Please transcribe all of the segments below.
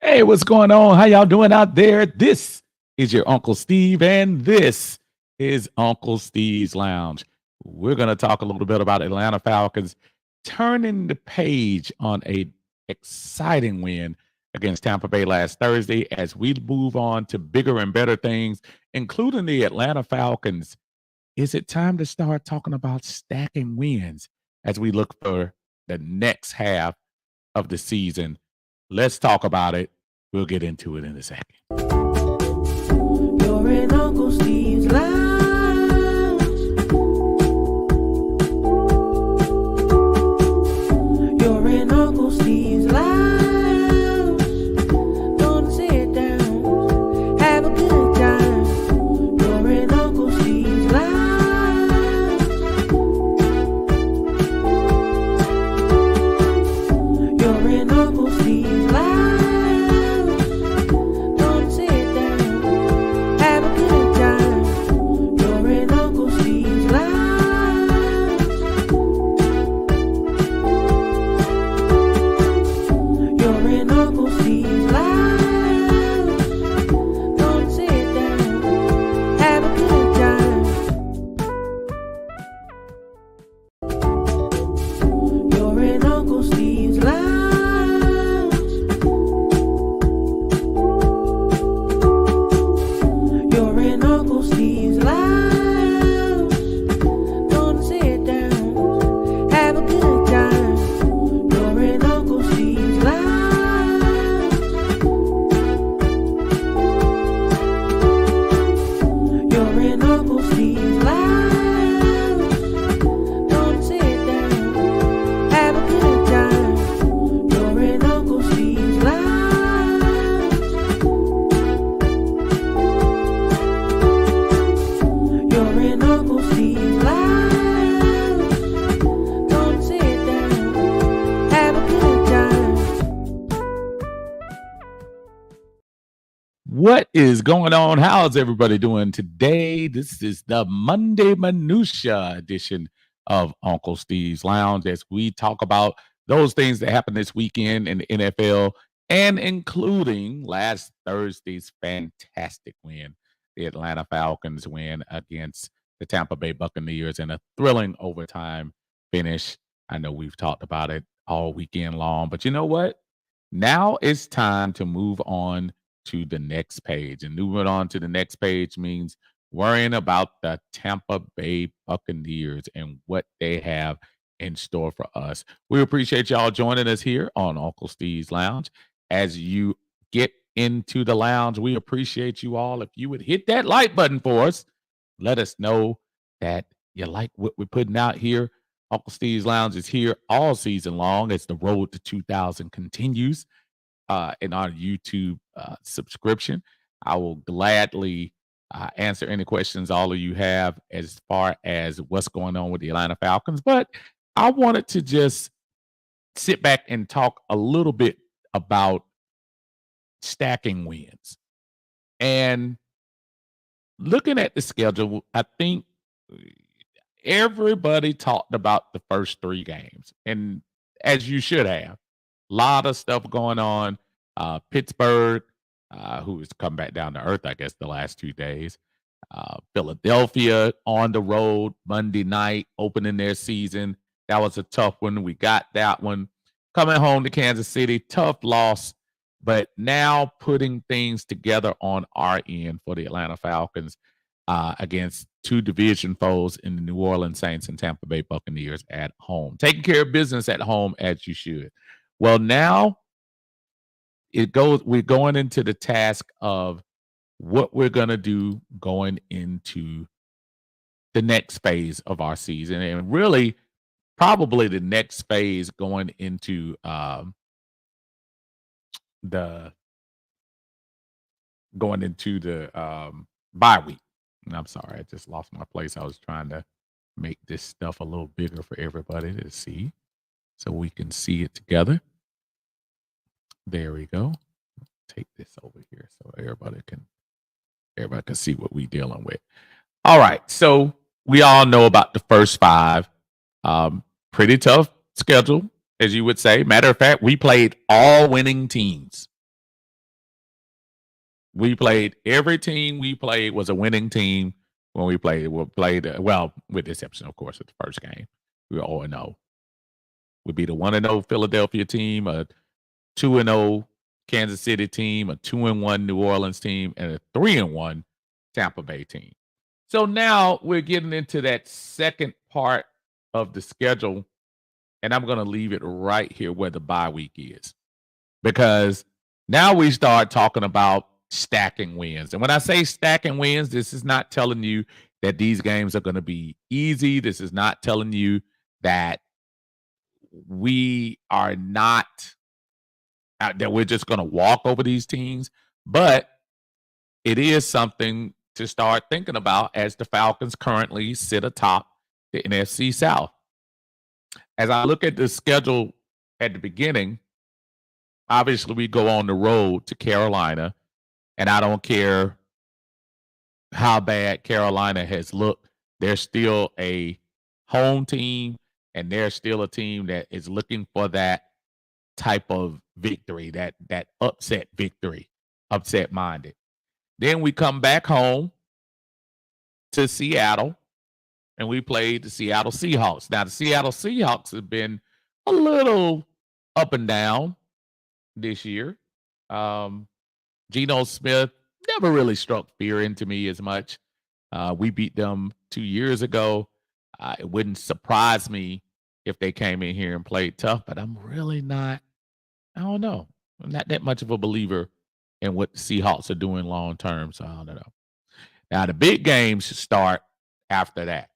Hey, what's going on? How y'all doing out there? This is your Uncle Steve, and this is Uncle Steve's Lounge. We're going to talk a little bit about Atlanta Falcons turning the page on a exciting win against Tampa Bay last Thursday as we move on to bigger and better things, including the Atlanta Falcons. Is it time to start talking about stacking wins as we look for the next half of the season? Let's talk about it. We'll get into it in a second. You're in Uncle Steve's Lounge. You're in Uncle Steve's Lounge. Gonna sit down, have a good time. You're in Uncle Steve's Lounge. You're in Uncle Steve's Lounge. What is going on? How's everybody doing today? This is the Monday Minutia edition of Uncle Steve's Lounge as we talk about those things that happened this weekend in the NFL and including last Thursday's fantastic win, the Atlanta Falcons win against the Tampa Bay Buccaneers in a thrilling overtime finish. I know we've talked about it all weekend long, but you know what? Now it's time to move on to the next page. And moving on to the next page means worrying about the Tampa Bay Buccaneers and what they have in store for us. We appreciate y'all joining us here on Uncle Steve's Lounge. As you get into the lounge, we appreciate you all. If you would hit that like button for us, let us know that you like what we're putting out here. Uncle Steve's Lounge is here all season long as the road to 2000 continues. In our YouTube subscription. I will gladly answer any questions all of you have as far as what's going on with the Atlanta Falcons. But I wanted to just sit back and talk a little bit about stacking wins. And looking at the schedule, I think everybody talked about the first three games, and as you should have. Lot of stuff going on. Pittsburgh, who has come back down to earth, I guess, the last 2 days. Philadelphia on the road Monday night, opening their season. That was a tough one. We got that one. Coming home to Kansas City, tough loss. But now putting things together on our end for the Atlanta Falcons against two division foes in the New Orleans Saints and Tampa Bay Buccaneers at home. Taking care of business at home as you should. Well, now we're going into the task of what we're going to do going into the next phase of our season, and really probably the next phase going into the bye week. And I'm sorry, I just lost my place. I was trying to make this stuff a little bigger for everybody to see so we can see it together. There we go. Take this over here so everybody can see what we're dealing with. All right. So we all know about the first five. Pretty tough schedule, as you would say. Matter of fact, we played all winning teams. We played every team we played was a winning team when we played. With the exception, of course, of the first game. We were 0-0. We beat a 1-0 Philadelphia team, a 2-0 Kansas City team, a 2-1 New Orleans team, and a 3-1 Tampa Bay team. So now we're getting into that second part of the schedule, and I'm going to leave it right here where the bye week is, because now we start talking about stacking wins. And when I say stacking wins, this is not telling you that these games are going to be easy. This is not telling you that we are not that we're just going to walk over these teams, but it is something to start thinking about as the Falcons currently sit atop the NFC South. As I look at the schedule at the beginning, obviously we go on the road to Carolina, and I don't care how bad Carolina has looked. They're still a home team, and they're still a team that is looking for that type of victory, that upset victory, upset minded. Then we come back home to Seattle, and we played the Seattle Seahawks. Now, the Seattle Seahawks have been a little up and down this year. Geno Smith never really struck fear into me as much. We beat them 2 years ago. It wouldn't surprise me if they came in here and played tough, but I'm really not. I don't know. I'm not that much of a believer in what the Seahawks are doing long term, so I don't know. Now, the big games start after that,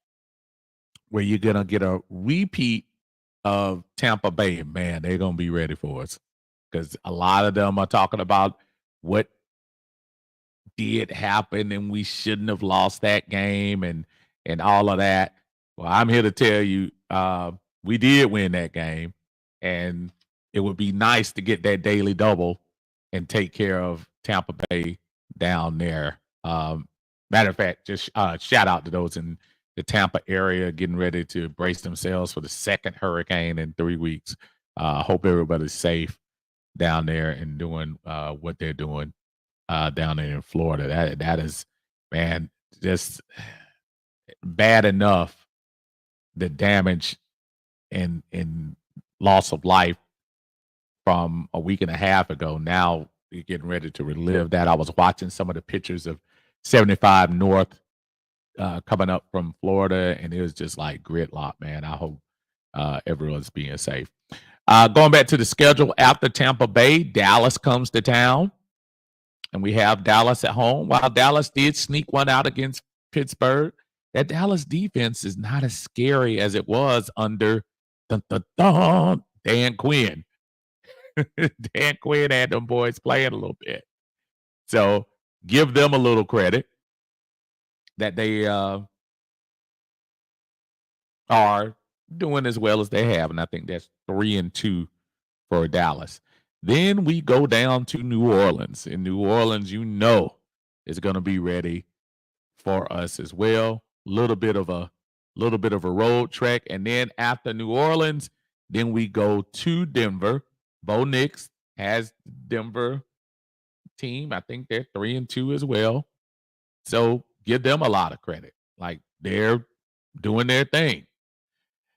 where you're going to get a repeat of Tampa Bay. Man, they're going to be ready for us, because a lot of them are talking about what did happen and we shouldn't have lost that game and all of that. Well, I'm here to tell you we did win that game, and it would be nice to get that daily double and take care of Tampa Bay down there. Matter of fact, just shout out to those in the Tampa area getting ready to brace themselves for the second hurricane in 3 weeks. Hope everybody's safe down there and doing what they're doing down there in Florida. That is, man, just bad enough, the damage and loss of life from a week and a half ago. Now you're getting ready to relive that. I was watching some of the pictures of 75 North coming up from Florida, and it was just like gridlock, man. I hope everyone's being safe. Going back to the schedule, after Tampa Bay, Dallas comes to town, and we have Dallas at home. While Dallas did sneak one out against Pittsburgh, that Dallas defense is not as scary as it was under Dan Quinn. Dan Quinn had them boys playing a little bit. So give them a little credit that they are doing as well as they have. And I think that's 3-2 for Dallas. Then we go down to New Orleans. In New Orleans, is going to be ready for us as well. Little bit of a road trek. And then after New Orleans, then we go to Denver. Bo Nix has Denver team. I think they're 3-2 as well. So give them a lot of credit. Like, they're doing their thing.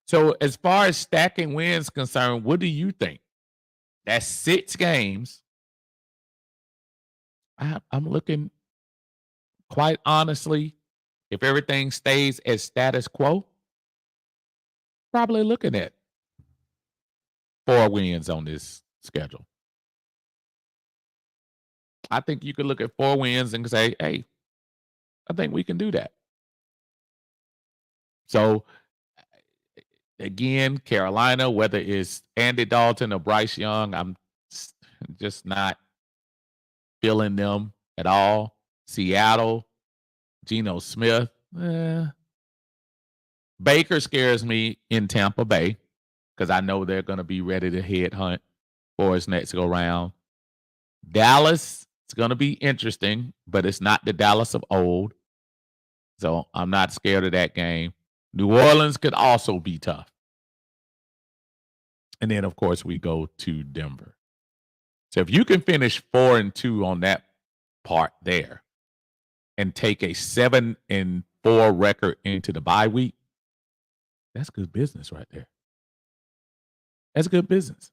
So as far as stacking wins concerned, what do you think? That's 6 games. I'm looking, quite honestly, if everything stays as status quo, probably looking at 4 wins on this schedule. I think you could look at 4 wins and say, hey, I think we can do that. So, again, Carolina, whether it's Andy Dalton or Bryce Young, I'm just not feeling them at all. Seattle, Geno Smith. Baker scares me in Tampa Bay, because I know they're going to be ready to headhunt for his next go round. Dallas, it's going to be interesting, but it's not the Dallas of old. So I'm not scared of that game. New Orleans could also be tough. And then, of course, we go to Denver. So if you can finish 4-2 on that part there and take a 7-4 record into the bye week, that's good business right there. That's good business.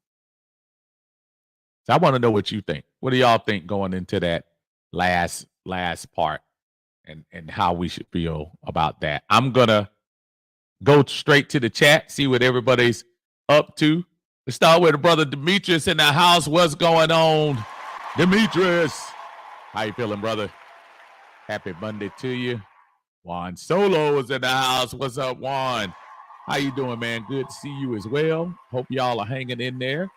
So I want to know what you think. What do y'all think going into that last part and how we should feel about that? I'm going to go straight to the chat, see what everybody's up to. Let's start with the brother Demetrius in the house. What's going on, Demetrius? How you feeling, brother? Happy Monday to you. Juan Solo is in the house. What's up, Juan? How you doing, man? Good to see you as well. Hope y'all are hanging in there.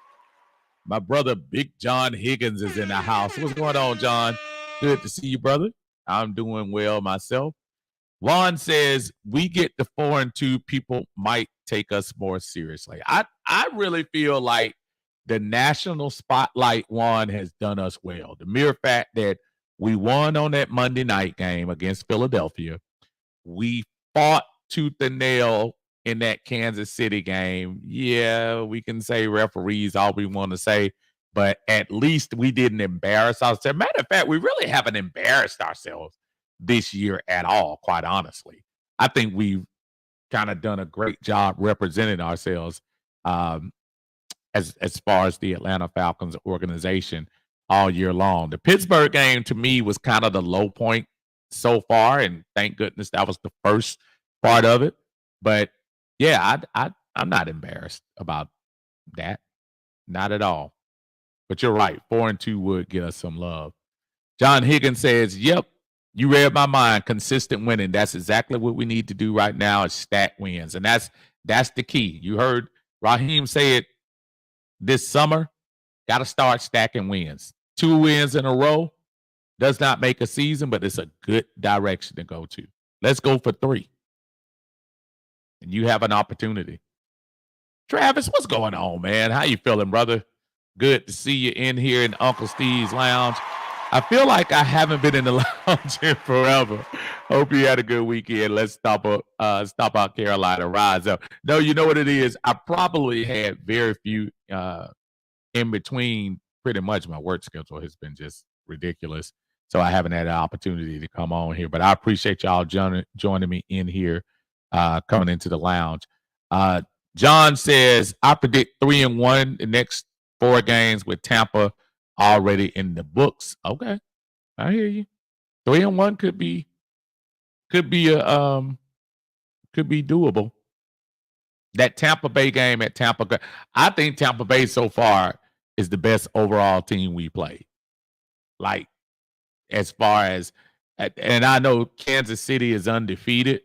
My brother, Big John Higgins, is in the house. What's going on, John? Good to see you, brother. I'm doing well myself. Juan says, we get the 4-2, people might take us more seriously. I really feel like the national spotlight, Juan, has done us well. The mere fact that we won on that Monday night game against Philadelphia. We fought tooth and nail in that Kansas City game. Yeah, we can say referees all we want to say, but at least we didn't embarrass ourselves. Matter of fact, we really haven't embarrassed ourselves this year at all, quite honestly. I think we've kind of done a great job representing ourselves as far as the Atlanta Falcons organization all year long. The Pittsburgh game to me was kind of the low point so far, and thank goodness that was the first part of it. But yeah, I'm not embarrassed about that, not at all. But you're right, 4-2 would get us some love. John Higgins says, "Yep, you read my mind. Consistent winning. That's exactly what we need to do right now. Is stack wins, and that's the key. You heard Raheem say it this summer. Got to start stacking wins. 2 wins in a row does not make a season, but it's a good direction to go to. Let's go for 3. And you have an opportunity. Travis, what's going on, man? How you feeling, brother? Good to see you in here in Uncle Steve's Lounge. I feel like I haven't been in the lounge in forever. Hope you had a good weekend. Let's stop out Carolina. Rise up. No, you know what it is? I probably had very few in between. Pretty much my work schedule has been just ridiculous. So I haven't had an opportunity to come on here. But I appreciate y'all joining me in here, coming into the lounge. John says, I predict 3-1 the next 4 games with Tampa already in the books. Okay, I hear you. 3-1 could be doable. That Tampa Bay game at Tampa, I think Tampa Bay so far is the best overall team we played. Like, as far as, and I know Kansas City is undefeated,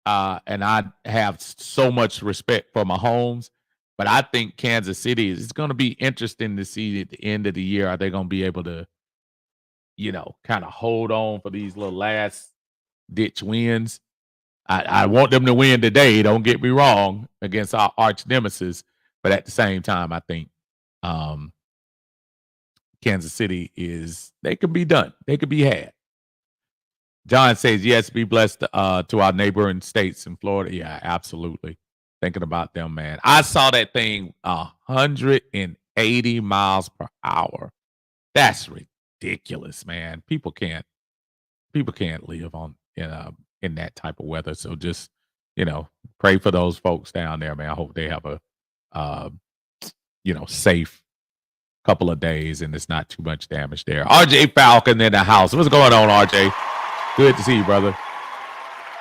and I have so much respect for Mahomes. But I think Kansas City is going to be interesting to see at the end of the year. Are they going to be able to, kind of hold on for these little last ditch wins? I want them to win today. Don't get me wrong, against our arch nemesis. But at the same time, I think Kansas City they could be done. They could be had. John says, yes, be blessed to our neighboring states in Florida. Yeah, absolutely. Thinking about them, man. I saw that thing 180 miles per hour. That's ridiculous, man. People can't live in that type of weather. So just, pray for those folks down there, man. I hope they have a safe couple of days and it's not too much damage there. RJ Falcon in the house. What's going on, RJ? Good to see you, brother.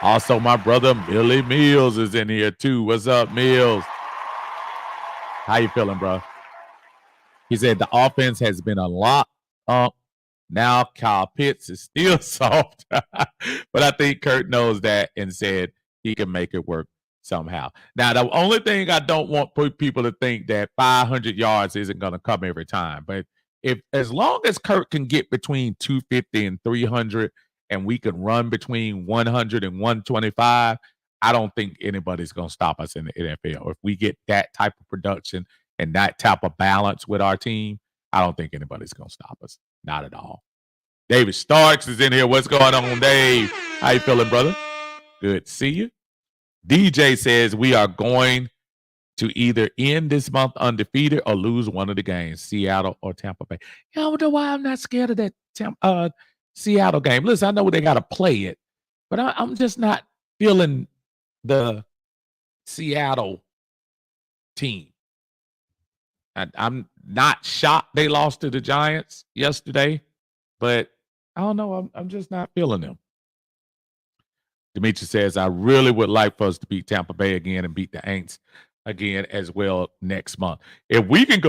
Also, my brother Millie Mills is in here too. What's up, Mills? How you feeling, bro? He said the offense has been a lot up. Now Kyle Pitts is still soft. But I think Kurt knows that and said he can make it work somehow. Now, the only thing I don't want people to think that 500 yards isn't going to come every time. But as long as Kurt can get between 250 and 300, and we can run between 100 and 125, I don't think anybody's going to stop us in the NFL. If we get that type of production and that type of balance with our team, I don't think anybody's going to stop us. Not at all. David Starks is in here. What's going on, Dave? How you feeling, brother? Good to see you. DJ says we are going to either end this month undefeated or lose one of the games, Seattle or Tampa Bay. I don't know why I'm not scared of that Seattle game. Listen, I know they got to play it, but I'm just not feeling the Seattle team. I'm not shocked they lost to the Giants yesterday, but I don't know. I'm just not feeling them. Demetri says, I really would like for us to beat Tampa Bay again and beat the Aints again as well next month. If we can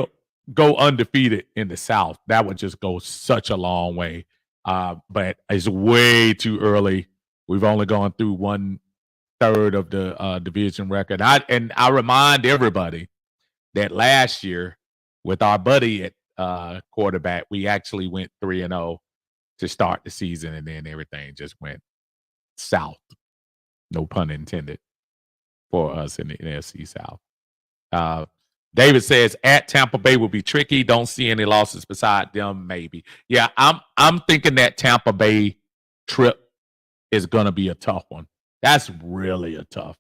go undefeated in the South, that would just go such a long way. But it's way too early. We've only gone through 1/3 of the division record. I remind everybody that last year with our buddy at quarterback, we actually went 3-0 to start the season, and then everything just went south. No pun intended for us in the NFC South. David says at Tampa Bay will be tricky. Don't see any losses beside them. Maybe. Yeah, I'm thinking that Tampa Bay trip is going to be a tough one. That's really a tough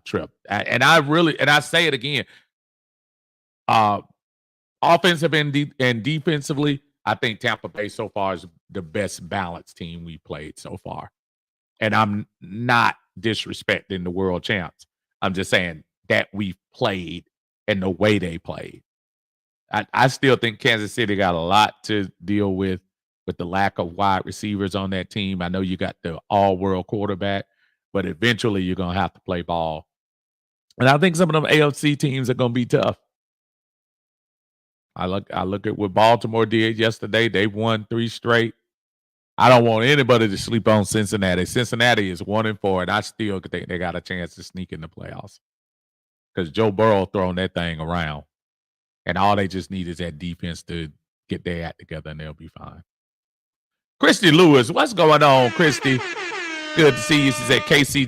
trip. And I say it again. Offensive and defensively, I think Tampa Bay so far is the best balanced team we played so far. And I'm not disrespecting the world champs. I'm just saying that we've played and the way they played. I still think Kansas City got a lot to deal with the lack of wide receivers on that team. I know you got the all-world quarterback, but eventually you're going to have to play ball. And I think some of them AFC teams are going to be tough. I look at what Baltimore did yesterday. They won 3 straight. I don't want anybody to sleep on Cincinnati. Cincinnati is 1-4, and I still think they got a chance to sneak in the playoffs because Joe Burrow throwing that thing around, and all they just need is that defense to get their act together, and they'll be fine. Christy Lewis, what's going on, Christy? Good to see you. She said KC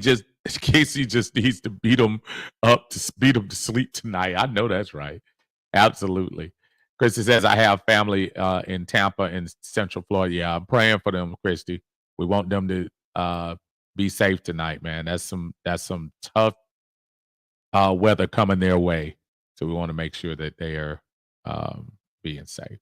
just needs to beat them to sleep tonight. I know that's right. Absolutely. Christy says, I have family in Tampa and Central Florida. Yeah, I'm praying for them, Christy. We want them to be safe tonight, man. That's some tough weather coming their way. So we want to make sure that they are being safe.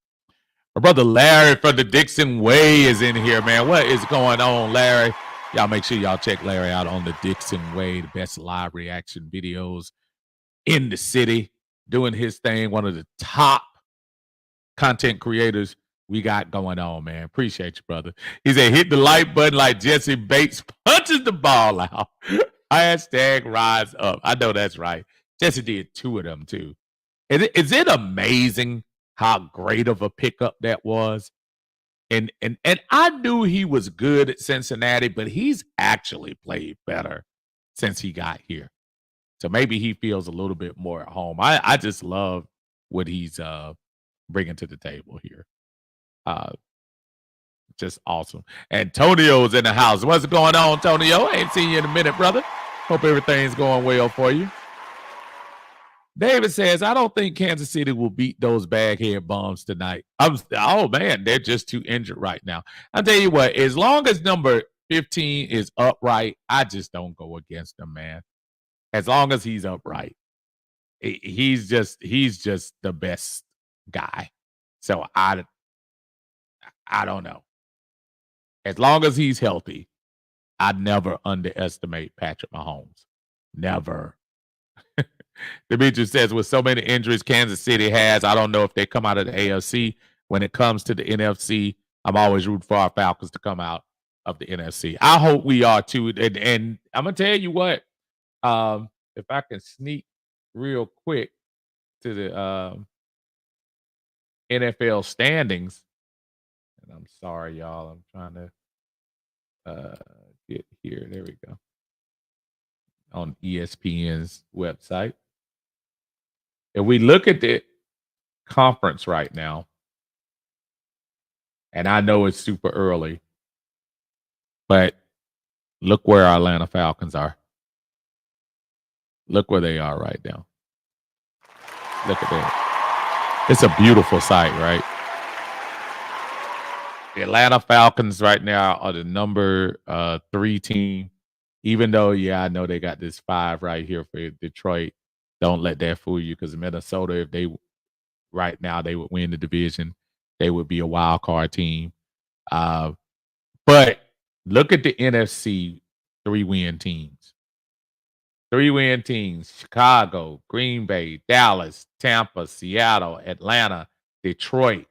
My brother Larry from the Dixon Way is in here, man. What is going on, Larry? Y'all make sure y'all check Larry out on the Dixon Way, the best live reaction videos in the city, doing his thing, one of the top content creators we got going on, man. Appreciate you, brother. He said, hit the like button like Jesse Bates punches the ball out. Hashtag rise up. I know that's right. Jesse did 2 of them, too. Is it amazing how great of a pickup that was? And I knew he was good at Cincinnati, but he's actually played better since he got here. So maybe he feels a little bit more at home. I just love what he's bringing to the table here. Just awesome. Antonio's in the house. What's going on, Antonio? Ain't seen you in a minute, brother. Hope everything's going well for you. David says, I don't think Kansas City will beat those baghead bums tonight. Oh, man, they're just too injured right now. I'll tell you what, as long as number 15 is upright, I just don't go against him, man. As long as he's upright. He's just the best guy. So I don't know. As long as he's healthy, I'd never underestimate Patrick Mahomes. Never. Demetrius says, with so many injuries Kansas City has, I don't know if they come out of the AFC. When it comes to the NFC, I'm always rooting for our Falcons to come out of the NFC. I hope we are too. And I'm going to tell you what, if I can sneak real quick to the NFL standings. And I'm sorry, y'all. I'm trying to get here. There we go. On ESPN's website. If we look at the conference right now, and I know it's super early, but look where our Atlanta Falcons are. Look where they are right now. Look at that. It's a beautiful sight, right? The Atlanta Falcons right now are the number 3 team. Even though, yeah, I know they got this 5 right here for Detroit. Don't let that fool you because Minnesota, if they right now they would win the division, they would be a wild card team. But look at the NFC 3-win teams. 3-win teams: Chicago, Green Bay, Dallas, Tampa, Seattle, Atlanta, Detroit,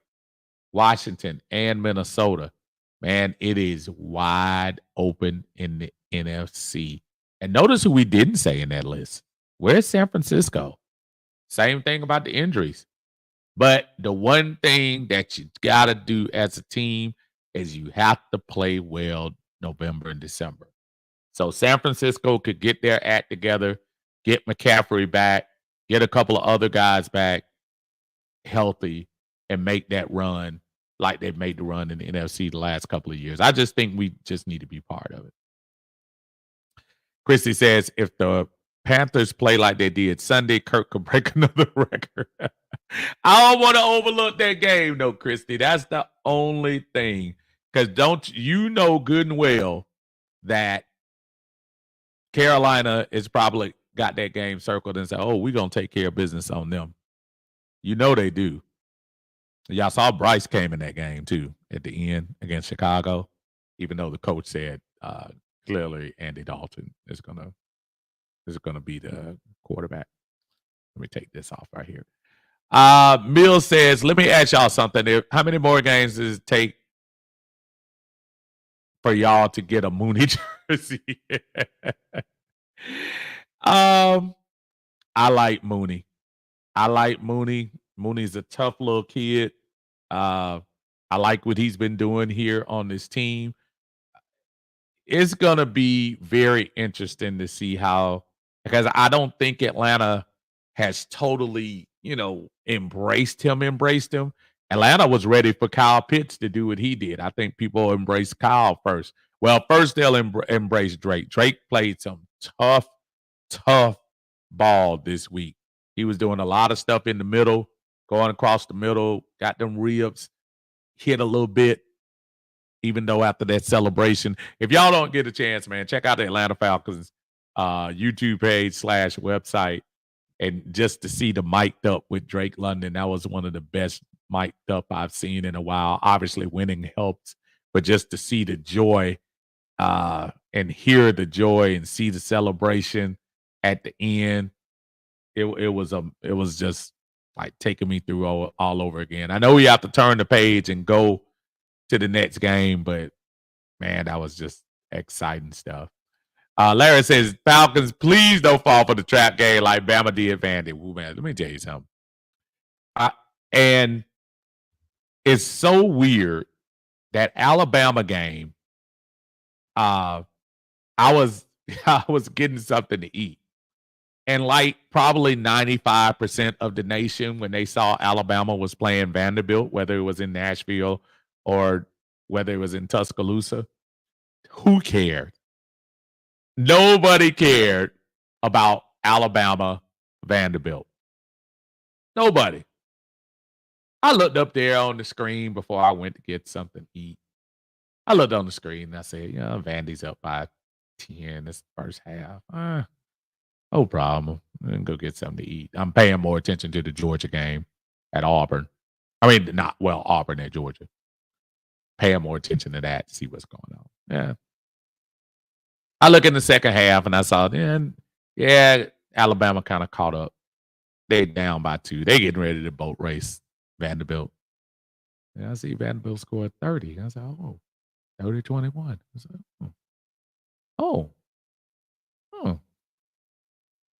Washington, and Minnesota. Man, it is wide open in the NFC. And notice who we didn't say in that list. Where's San Francisco? Same thing about the injuries. But the one thing that you got to do as a team is you have to play well November and December. So San Francisco could get their act together, get McCaffrey back, get a couple of other guys back healthy, and make that run like they've made the run in the NFC the last couple of years. I just think we just need to be part of it. Christy says, if the Panthers play like they did Sunday, Kirk could break another record. I don't want to overlook that game, though, Christy. That's the only thing. Because don't you know good and well that Carolina is probably got that game circled and said, oh, we're going to take care of business on them. You know they do. Y'all saw Bryce came in that game, too, at the end against Chicago, even though the coach said clearly Andy Dalton is gonna be the quarterback. Let me take this off right here. Mill says, let me ask y'all something. How many more games does it take for y'all to get a Mooney jersey? I like Mooney. Mooney's a tough little kid. I like what he's been doing here on this team. It's going to be very interesting to see how, because I don't think Atlanta has totally, embraced him. Atlanta was ready for Kyle Pitts to do what he did. I think people embraced Kyle first. Well, first they'll embrace Drake. Drake played some tough ball this week. He was doing a lot of stuff in the middle, going across the middle, got them ribs, hit a little bit, even though after that celebration. If y'all don't get a chance, man, check out the Atlanta Falcons YouTube page / website. And just to see the mic'd up with Drake London, that was one of the best mic'd up I've seen in a while. Obviously, winning helps, but just to see the joy and hear the joy and see the celebration at the end, it was just like taking me through all over again. I know we have to turn the page and go to the next game, but man, that was just exciting stuff. Larry says, Falcons, please don't fall for the trap game like Bama did Vandy. Ooh, man, let me tell you something. And it's so weird that Alabama game, I was getting something to eat. And like probably 95% of the nation, when they saw Alabama was playing Vanderbilt, whether it was in Nashville or whether it was in Tuscaloosa, who cared? Nobody cared about Alabama Vanderbilt. Nobody. I looked up there on the screen before I went to get something to eat. I looked on the screen and I said, Vandy's up by 10 this first half. No problem. I'm going to go get something to eat. I'm paying more attention to the Georgia game at Auburn. Auburn at Georgia. Paying more attention to that to see what's going on. Yeah. I look in the second half and I saw, Alabama kind of caught up. They're down by 2. They getting ready to boat race Vanderbilt. And I see Vanderbilt scored 30. I said, 30-21. I said,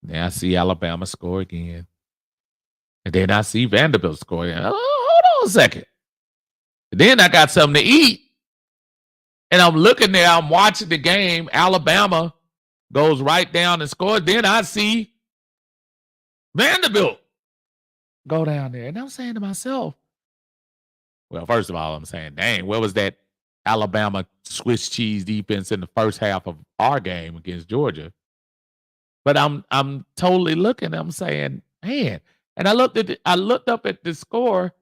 Then I see Alabama score again. And then I see Vanderbilt score again. Hold on a second. And then I got something to eat. And I'm looking there. I'm watching the game. Alabama goes right down and scores. Then I see Vanderbilt go down there. And I'm saying to myself, well, first of all, I'm saying, dang, where was that Alabama Swiss cheese defense in the first half of our game against Georgia? But I'm totally looking. I'm saying, man. And I looked up at the score,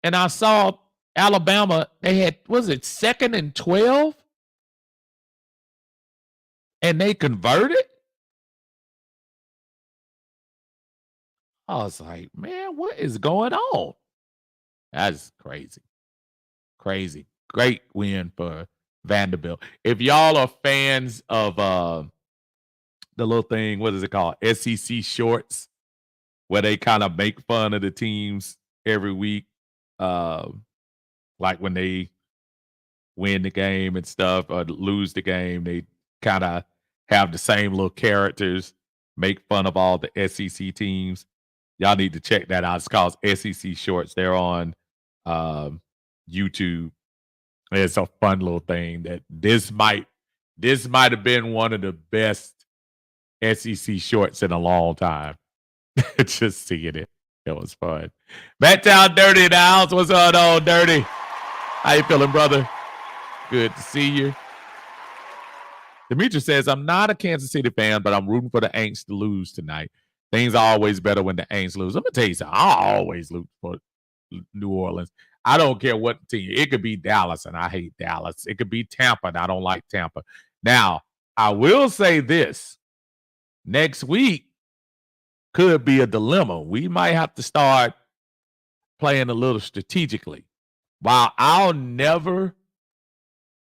and I saw Alabama. They had, was it 2nd and 12, and they converted. I was like, man, what is going on? That's crazy. Crazy. Great win for Vanderbilt. If y'all are fans of the little thing, what is it called? SEC Shorts, where they kind of make fun of the teams every week. Like when they win the game and stuff or lose the game, they kind of have the same little characters, make fun of all the SEC teams. Y'all need to check that out. It's called SEC Shorts. They're on YouTube. It's a fun little thing that this might have been one of the best SEC shorts in a long time. Just seeing it. It was fun. Matt Town Dirty in the house. What's going on, Dirty? How you feeling, brother? Good to see you. Demetri says, I'm not a Kansas City fan, but I'm rooting for the Aints to lose tonight. Things are always better when the Aints lose. I'm going to tell you something. I always root for New Orleans. I don't care what team. It could be Dallas, and I hate Dallas. It could be Tampa, and I don't like Tampa. Now, I will say this. Next week could be a dilemma. We might have to start playing a little strategically. While I'll never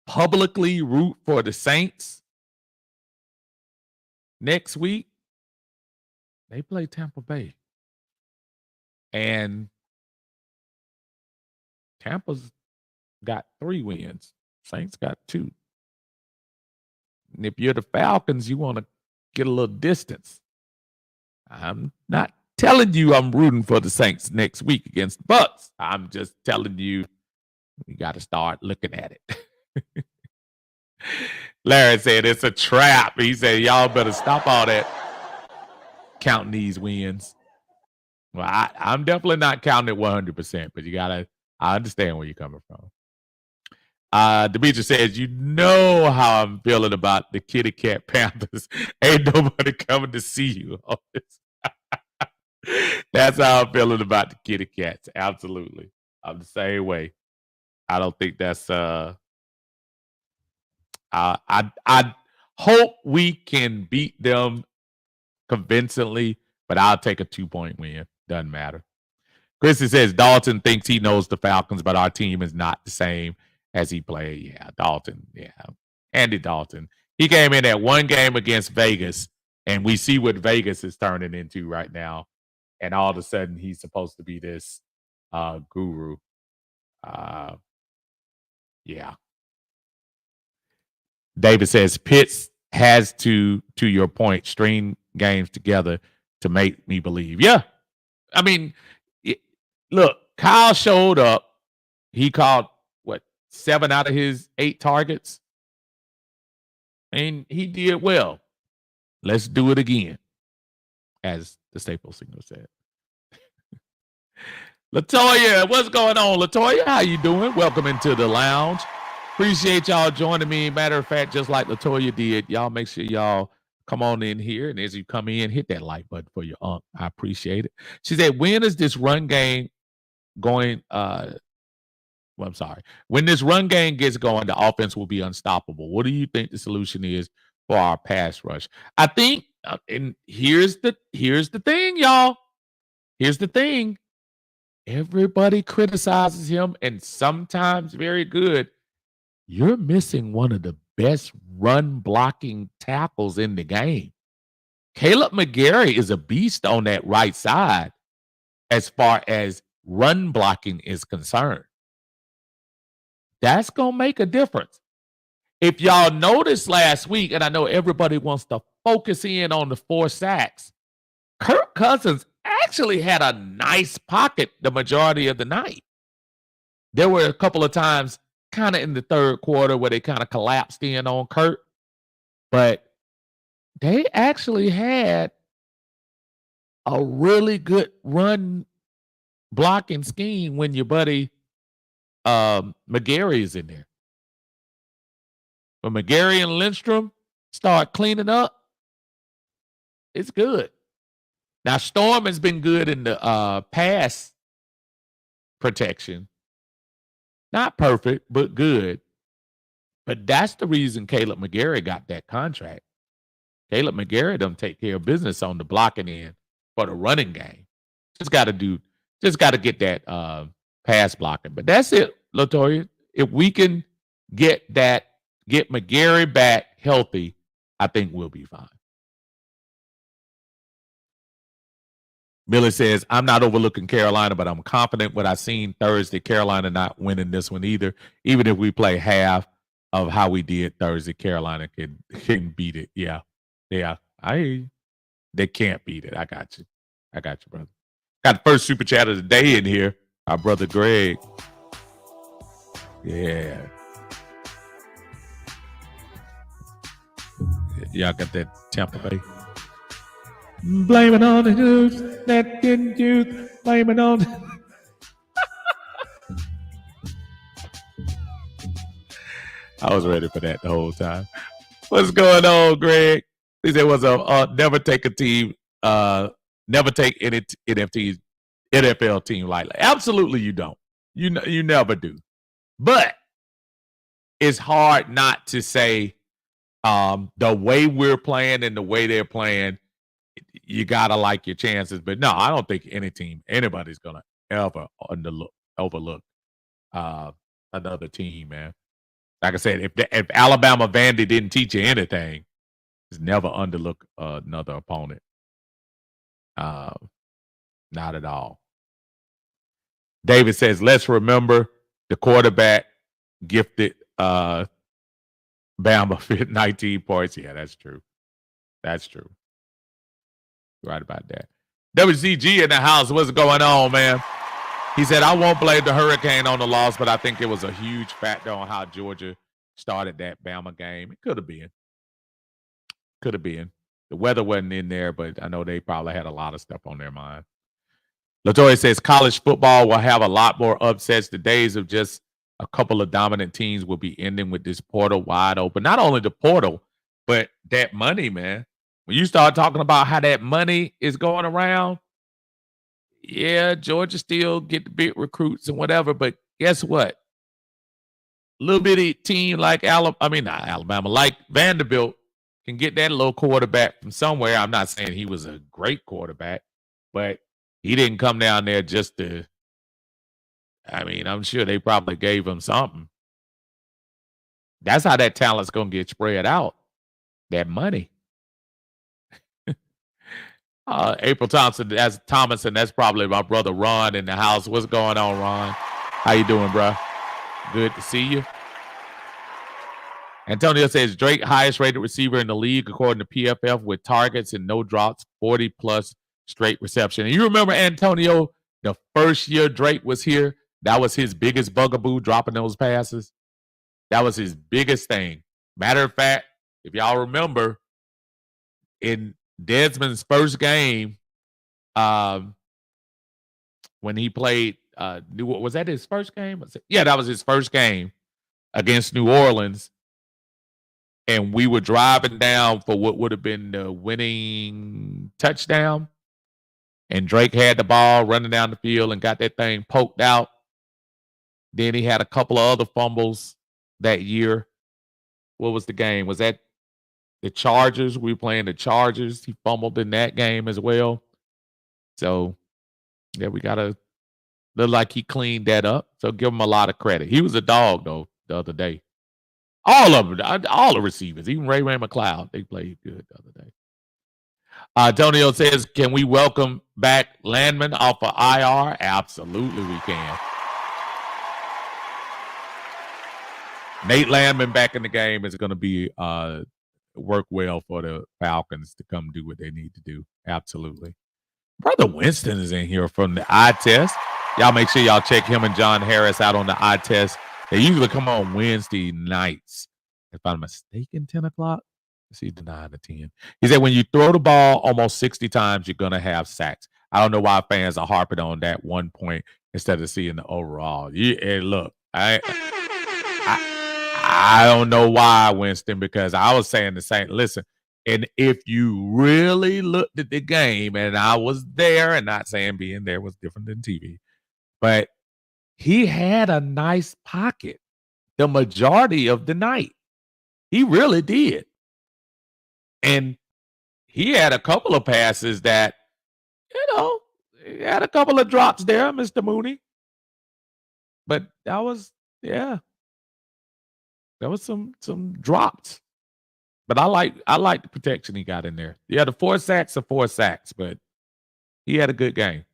publicly root for the Saints, next week, they play Tampa Bay. And Tampa's got 3 wins. Saints got 2. And if you're the Falcons, you want to get a little distance. I'm not telling you I'm rooting for the Saints next week against the Bucks. I'm just telling you we got to start looking at it. Larry said it's a trap. He said, y'all better stop all that counting these wins. Well, I'm definitely not counting it 100%, but I understand where you're coming from. Demetri says, you know how I'm feeling about the Kitty Cat Panthers. Ain't nobody coming to see you on this. That's how I'm feeling about the Kitty Cats. Absolutely. I'm the same way. I don't think that's I hope we can beat them convincingly, but I'll take a 2-point win. Doesn't matter. Chrissy says Dalton thinks he knows the Falcons, but our team is not the same as he played. Yeah, Dalton. Yeah. Andy Dalton. He came in at one game against Vegas, and we see what Vegas is turning into right now. And all of a sudden, he's supposed to be this guru. Yeah. David says Pitts has to your point, string games together to make me believe. Yeah. I mean, look, Kyle showed up. He caught, 7 out of his 8 targets? And he did well. Let's do it again, as the Staples singer said. Latoya, what's going on, Latoya? How you doing? Welcome into the lounge. Appreciate y'all joining me. Matter of fact, just like Latoya did, y'all make sure y'all come on in here. And as you come in, hit that like button for your aunt. I appreciate it. She said, when is this run game going? I'm sorry. When this run game gets going, the offense will be unstoppable. What do you think the solution is for our pass rush? I think, and here's the thing, y'all. Here's the thing. Everybody criticizes him, and sometimes very good. You're missing one of the best run blocking tackles in the game. Caleb McGarry is a beast on that right side as far as run blocking is concerned. That's going to make a difference. If y'all noticed last week, and I know everybody wants to focus in on the 4 sacks, Kirk Cousins actually had a nice pocket the majority of the night. There were a couple of times kind of in the third quarter where they kind of collapsed in on Kirk, but they actually had a really good run blocking scheme when your buddy McGarry is in there. When McGarry and Lindstrom start cleaning up, it's good. Now, Storm has been good in the pass protection. Not perfect, but good. But that's the reason Caleb McGarry got that contract. Caleb McGarry don't take care of business on the blocking end for the running game. Just got to get that pass blocking. But that's it, Latoya. If we can get McGarry back healthy, I think we'll be fine. Billy says, I'm not overlooking Carolina, but I'm confident what I seen Thursday. Carolina not winning this one either. Even if we play half of how we did Thursday, Carolina can beat it. Yeah. They can't beat it. I got you, brother. Got the first super chat of the day in here. Our brother Greg. Yeah. Y'all got that Tampa Bay. Blame it on the youth that didn't youth. Blame it on. I was ready for that the whole time. What's going on, Greg? He said was never take a team, never take any NFL team lightly. Absolutely, you don't. You never do. But it's hard not to say the way we're playing and the way they're playing. You gotta like your chances, but no, I don't think anybody's gonna ever overlook another team, man. Like I said, if Alabama Vandy didn't teach you anything, it's never underlook another opponent. Not at all. David says, let's remember the quarterback gifted Bama 19 points. Yeah, that's true. That's true. Right about that. WCG in the house. What's going on, man? He said, I won't blame the Hurricane on the loss, but I think it was a huge factor on how Georgia started that Bama game. It could have been. The weather wasn't in there, but I know they probably had a lot of stuff on their mind. Latoya says, college football will have a lot more upsets. The days of just a couple of dominant teams will be ending with this portal wide open. Not only the portal, but that money, man. When you start talking about how that money is going around, yeah, Georgia still get the big recruits and whatever, but guess what? Little bitty team like not Alabama, like Vanderbilt can get that little quarterback from somewhere. I'm not saying he was a great quarterback, but he didn't come down there just to, I'm sure they probably gave him something. That's how that talent's going to get spread out. That money. April Thompson, that's probably my brother Ron in the house. What's going on, Ron? How you doing, bro? Good to see you. Antonio says Drake, highest rated receiver in the league according to PFF with targets and no drops, 40 plus straight reception. And you remember, Antonio, the first year Drake was here, that was his biggest bugaboo, dropping those passes. That was his biggest thing. Matter of fact, if y'all remember, in Desmond's first game, when he played, was that his first game? Yeah, that was his first game against New Orleans. And we were driving down for what would have been the winning touchdown. And Drake had the ball running down the field and got that thing poked out. Then he had a couple of other fumbles that year. What was the game? Was that the Chargers? We were playing the Chargers. He fumbled in that game as well. So, yeah, we got to look like he cleaned that up. So give him a lot of credit. He was a dog, though, the other day. All of them, all the receivers, even Ray McLeod, they played good the other day. Antonio says, can we welcome back Landman off of IR? Absolutely we can. Nate Landman back in the game is going to be work well for the Falcons to come do what they need to do. Absolutely. Brother Winston is in here from the eye test. Y'all make sure y'all check him and John Harris out on the eye test. They usually come on Wednesday nights. If I'm mistaken, 10 o'clock. It's either 9 or 10. He said, when you throw the ball almost 60 times, you're going to have sacks. I don't know why fans are harping on that one point instead of seeing the overall. Look, I don't know why, Winston, because I was saying the same. Listen, and if you really looked at the game, and I was there, and not saying being there was different than TV, but he had a nice pocket the majority of the night. He really did. And he had a couple of passes that, He had a couple of drops there, Mr. Mooney. But that was, yeah, there was some drops. But I like the protection he got in there. Yeah, the 4 sacks are 4 sacks, but he had a good game.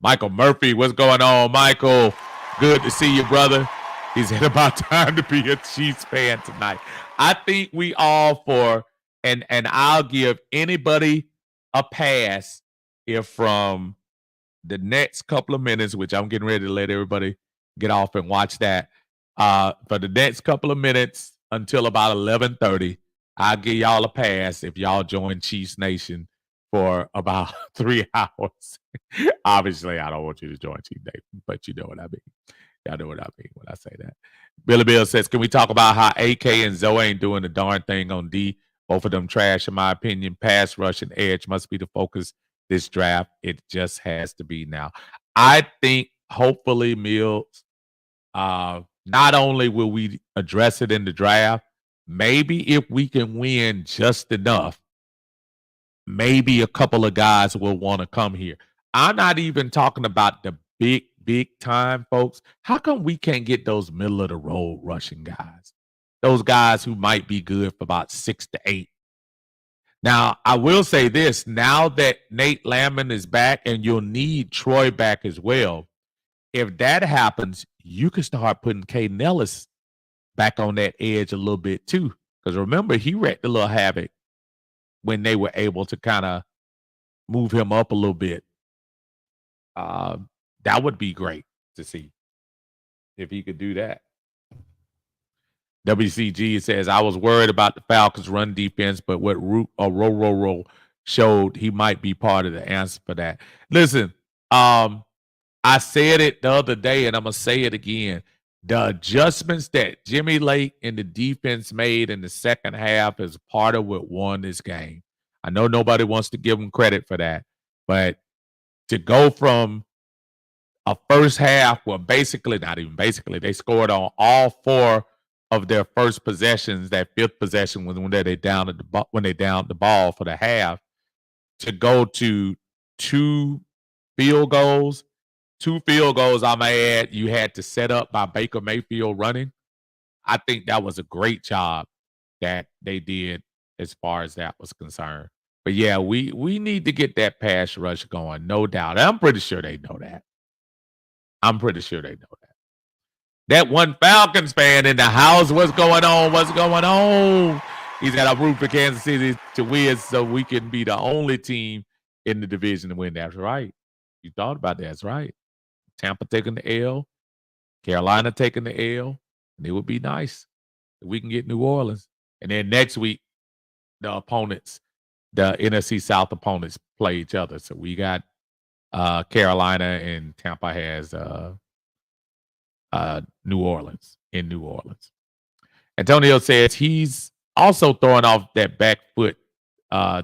Michael Murphy, what's going on, Michael? Good to see you, brother. He said about time to be a Chiefs fan tonight. I think we all for, and I'll give anybody a pass if from the next couple of minutes, which I'm getting ready to let everybody get off and watch that. For the next couple of minutes until about 11:30, I'll give y'all a pass if y'all join Chiefs Nation for about 3 hours. Obviously, I don't want you to join Chiefs Nation, but you know what I mean. Y'all know what I mean when I say that. Billy Bill says, can we talk about how AK and Zoe ain't doing the darn thing on D? Both of them trash, in my opinion. Pass rush and edge must be the focus this draft. It just has to be now. I think hopefully, Mills, not only will we address it in the draft, maybe if we can win just enough, maybe a couple of guys will want to come here. I'm not even talking about the big time folks. How come we can't get those middle of the road rushing guys? Those guys who might be good for about 6 to 8. Now, I will say this. Now that Nate Landman is back and you'll need Troy back as well, if that happens, you can start putting Caden Ellis back on that edge a little bit too. Because remember, he wreaked a little havoc when they were able to kind of move him up a little bit. That would be great to see if he could do that. WCG says, I was worried about the Falcons' run defense, but what Roll showed, he might be part of the answer for that. Listen, I said it the other day, and I'm going to say it again. The adjustments that Jimmy Lake and the defense made in the second half is part of what won this game. I know nobody wants to give them credit for that, but to go from a first half where basically, not even basically, they scored on all 4 of their first possessions. That 5th possession was when they downed the ball for the half, to go to 2 field goals. 2 field goals, I may add, you had to set up by Baker Mayfield running. I think that was a great job that they did as far as that was concerned. But yeah, we need to get that pass rush going, no doubt. I'm pretty sure they know that. That one Falcons fan in the house, what's going on? What's going on? He's got a root for Kansas City to win so we can be the only team in the division to win. That's right. You thought about that. That's right. Tampa taking the L, Carolina taking the L, and it would be nice if we can get New Orleans. And then next week, the opponents, the NFC South opponents, play each other. So we got Carolina, and Tampa has New Orleans in New Orleans. Antonio says he's also throwing off that back foot.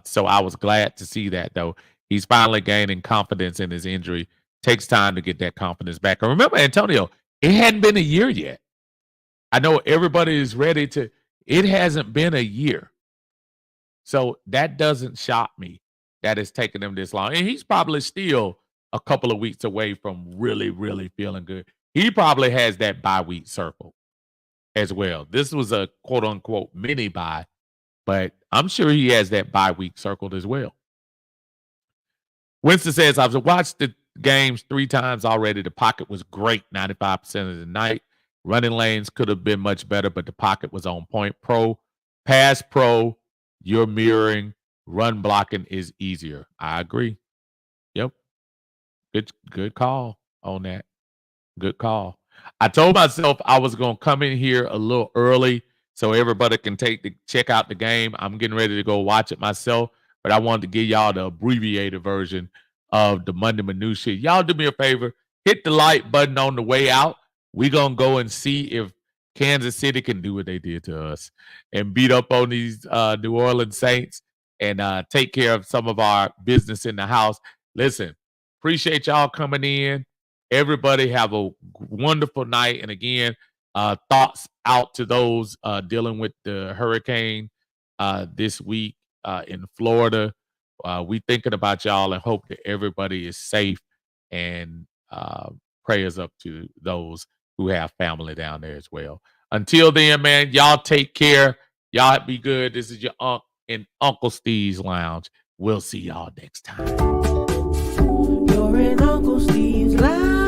So I was glad to see that, though. He's finally gaining confidence in his injury. Takes time to get that confidence back. And remember, Antonio, it hadn't been a year yet. I know everybody is ready to. It hasn't been a year. So that doesn't shock me that it's taken him this long. And he's probably still a couple of weeks away from really, really feeling good. He probably has that bye week circle as well. This was a quote unquote mini bye, but I'm sure he has that bye week circled as well. Winston says, I've watched the games 3 times already. The pocket was great 95% of the night. Running lanes could have been much better, but the pocket was on point. Pass pro, you're mirroring. Run blocking is easier. I agree. Yep. Good call on that. Good call. I told myself I was going to come in here a little early so everybody can check out the game. I'm getting ready to go watch it myself, but I wanted to give y'all the abbreviated version of the Monday Minutia. Y'all do me a favor. Hit the like button on the way out. We're going to go and see if Kansas City can do what they did to us and beat up on these New Orleans Saints and take care of some of our business in the house. Listen, appreciate y'all coming in. Everybody have a wonderful night. And again, thoughts out to those dealing with the hurricane this week in Florida. We thinking about y'all and hope that everybody is safe, and prayers up to those who have family down there as well. Until then, man, y'all take care. Y'all be good. This is your Unc in Uncle Steve's Lounge. We'll see y'all next time. You're in Uncle Steve's Lounge.